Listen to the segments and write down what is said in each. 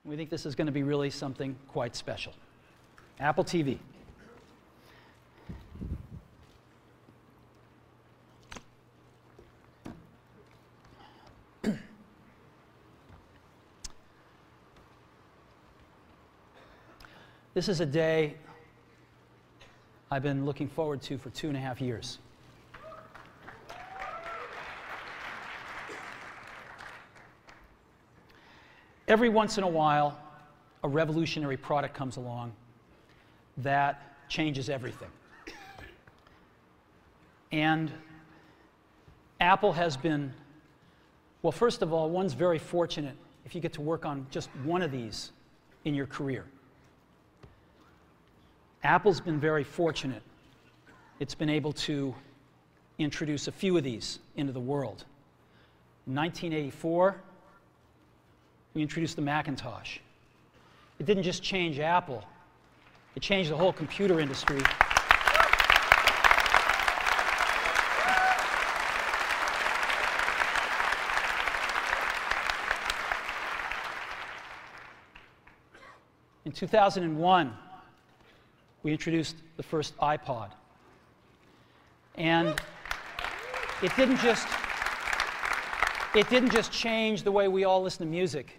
We think this is going to be really something quite special. Apple TV. This is a day I've been looking forward to for 2.5 years. Every once in a while, a revolutionary product comes along that changes everything. And Apple has been, well, first of all, one's very fortunate if you get to work on just one of these in your career. Apple's been very fortunate. It's been able to introduce a few of these into the world. In 1984, we introduced the Macintosh. It didn't just change Apple, it changed the whole computer industry. In 2001, we introduced the first iPod. And it didn't just change the way we all listen to music.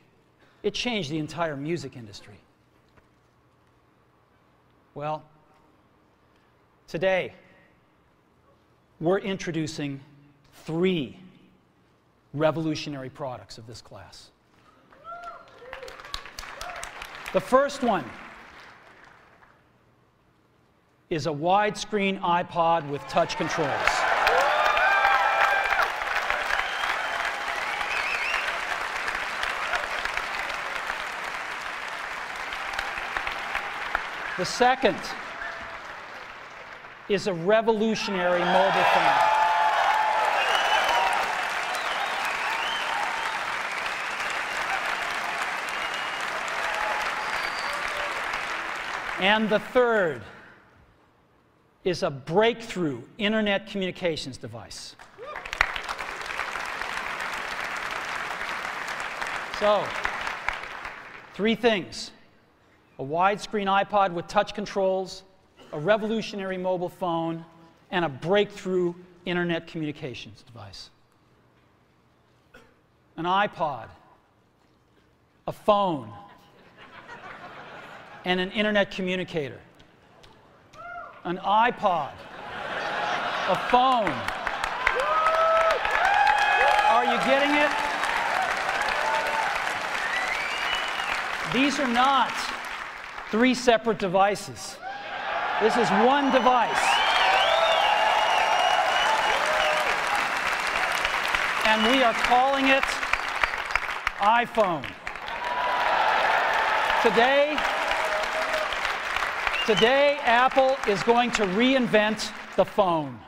It changed the entire music industry. Well, today, we're introducing 3 revolutionary products of this class. The first one is a widescreen iPod with touch controls. The second is a revolutionary mobile phone. And the third is a breakthrough internet communications device. So, 3 things. A widescreen iPod with touch controls, a revolutionary mobile phone, and a breakthrough internet communications device. An iPod, a phone, and an internet communicator. An iPod, a phone. Are you getting it? These are not 3 separate devices. This is one device. And we are calling it iPhone. Today, Apple is going to reinvent the phone.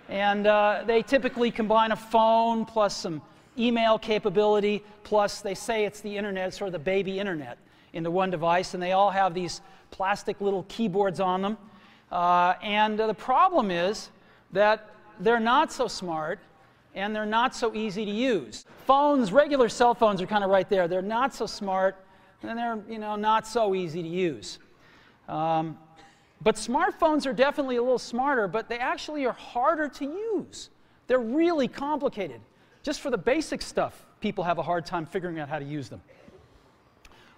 And they typically combine a phone plus some email capability, plus they say it's the internet, sort of the baby internet, into one device. And they all have these plastic little keyboards on them. And the problem is that they're not so smart and they're not so easy to use. Phones, regular cell phones are kind of right there. They're not so smart and they're, not so easy to use. But smartphones are definitely a little smarter, but they actually are harder to use. They're really complicated. Just for the basic stuff, people have a hard time figuring out how to use them.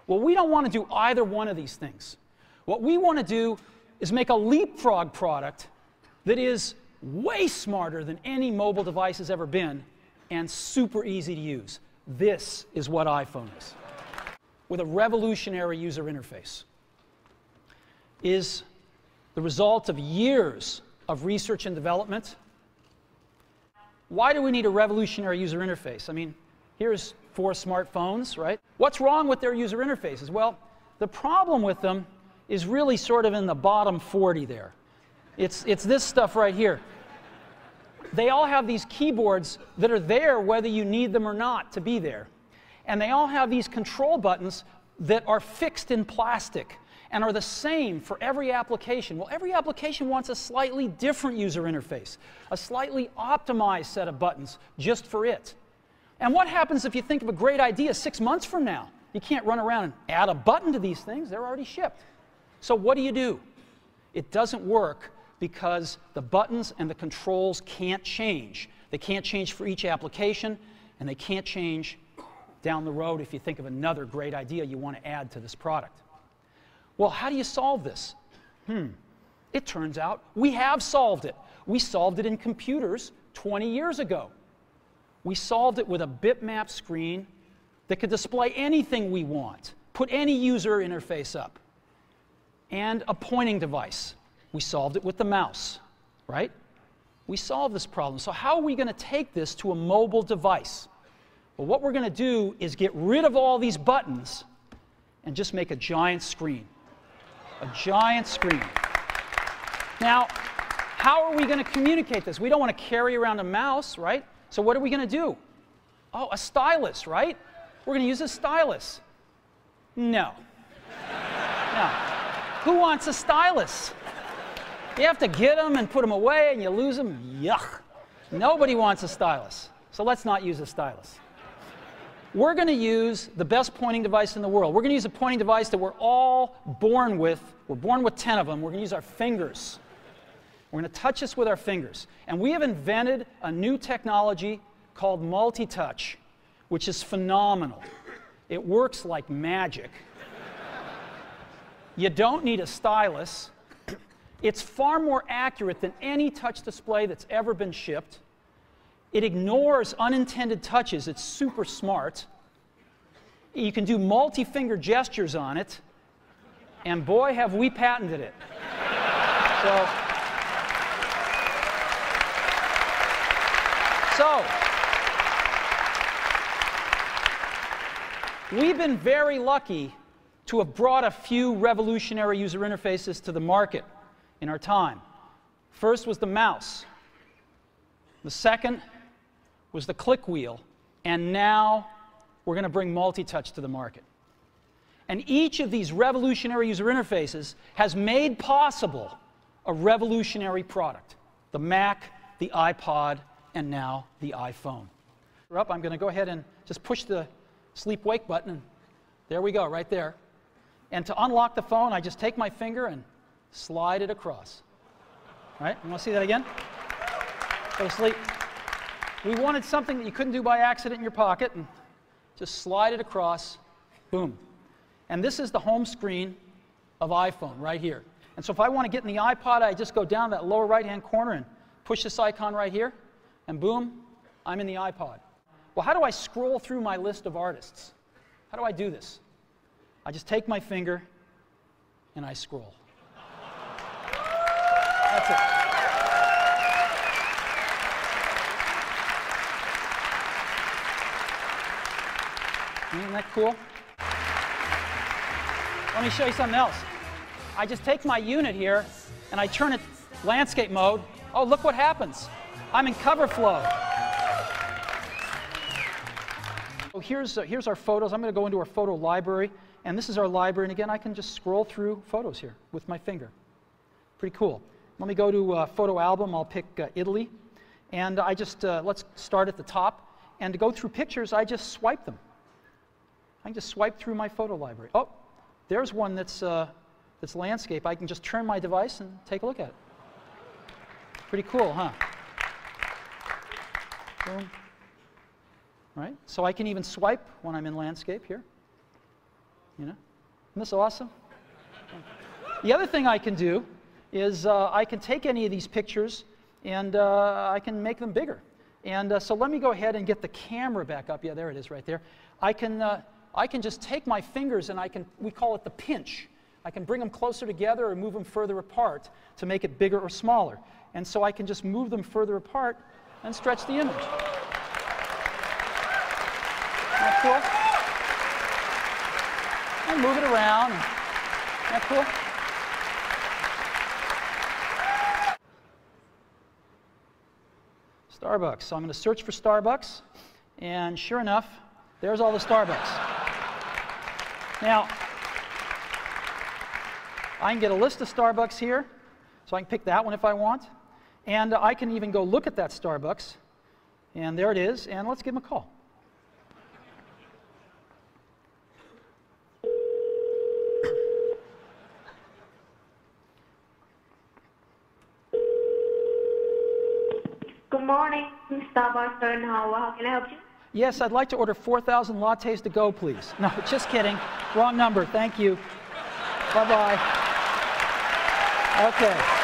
Well, we don't want to do either one of these things. What we want to do is make a leapfrog product that is way smarter than any mobile device has ever been and super easy to use. This is what iPhone is. With a revolutionary user interface. Is the result of years of research and development. Why do we need a revolutionary user interface? I mean, here's 4 smartphones, right? What's wrong with their user interfaces? Well, the problem with them is really sort of in the bottom 40 there. It's this stuff right here. They all have these keyboards that are there whether you need them or not to be there. And they all have these control buttons that are fixed in plastic and are the same for every application. Well, every application wants a slightly different user interface, a slightly optimized set of buttons just for it. And what happens if you think of a great idea 6 months from now You can't run around and add a button to these things. They're already shipped. So what do? It doesn't work because the buttons and the controls can't change. They can't change for each application, and they can't change down the road if you think of another great idea you want to add to this product. Well, how do you solve this? It turns out we have solved it. We solved it in computers 20 years ago. We solved it with a bitmap screen that could display anything we want, put any user interface up, and a pointing device. We solved it with the mouse, right? We solved this problem. So how are we going to take this to a mobile device? Well, what we're going to do is get rid of all these buttons and just make a giant screen. A giant screen. Now, how are we going to communicate this? We don't want to carry around a mouse, right? So what are we going to do? Oh, a stylus, right? We're going to use a stylus. No. No. Who wants a stylus? You have to get them and put them away and you lose them. Yuck. Nobody wants a stylus. So let's not use a stylus. We're going to use the best pointing device in the world. We're going to use a pointing device that we're all born with. We're born with 10 of them. We're going to use our fingers. We're going to touch this with our fingers. And we have invented a new technology called multi-touch, which is phenomenal. It works like magic. You don't need a stylus. It's far more accurate than any touch display that's ever been shipped. It ignores unintended touches. It's super smart. You can do multi-finger gestures on it. And boy, have we patented it. So, we've been very lucky to have brought a few revolutionary user interfaces to the market in our time. First was the mouse. The second was the click wheel. And now we're going to bring multi-touch to the market. And each of these revolutionary user interfaces has made possible a revolutionary product. The Mac, the iPod, and now the iPhone. I'm going to go ahead and just push the sleep-wake button, and there we go, right there. And to unlock the phone, I just take my finger and slide it across. All right, you want to see that again? Go to sleep. We wanted something that you couldn't do by accident in your pocket, and just slide it across, boom. And this is the home screen of iPhone right here. And so if I want to get in the iPod, I just go down that lower right-hand corner and push this icon right here, and boom, I'm in the iPod. Well, how do I scroll through my list of artists? How do I do this? I just take my finger and I scroll. That's it. Isn't that cool? Let me show you something else. I just take my unit here and I turn it landscape mode. Oh, look what happens. I'm in cover flow. So here's our photos. I'm going to go into our photo library, and this is our library. And again, I can just scroll through photos here with my finger. Pretty cool. Let me go to photo album. I'll pick Italy, and I just let's start at the top. And to go through pictures, I just swipe them. I can just swipe through my photo library. Oh, there's one that's landscape. I can just turn my device and take a look at it. Pretty cool, huh? Boom. Right? So I can even swipe when I'm in landscape here. You know? Isn't this awesome? The other thing I can do is I can take any of these pictures and I can make them bigger. And so let me go ahead and get the camera back up. Yeah, there it is right there. I can just take my fingers and we call it the pinch. I can bring them closer together or move them further apart to make it bigger or smaller. And so I can just move them further apart and stretch the image. Isn't that cool? And move it around. Isn't that cool? Starbucks. So I'm going to search for Starbucks. And sure enough, there's all the Starbucks. Now, I can get a list of Starbucks here. So I can pick that one if I want. And I can even go look at that Starbucks. And there it is. And let's give them a call. morning, Starbucks and how can I help you? Yes, I'd like to order 4,000 lattes to go, please. No, just kidding. Wrong number. Thank you. Bye-bye. Okay.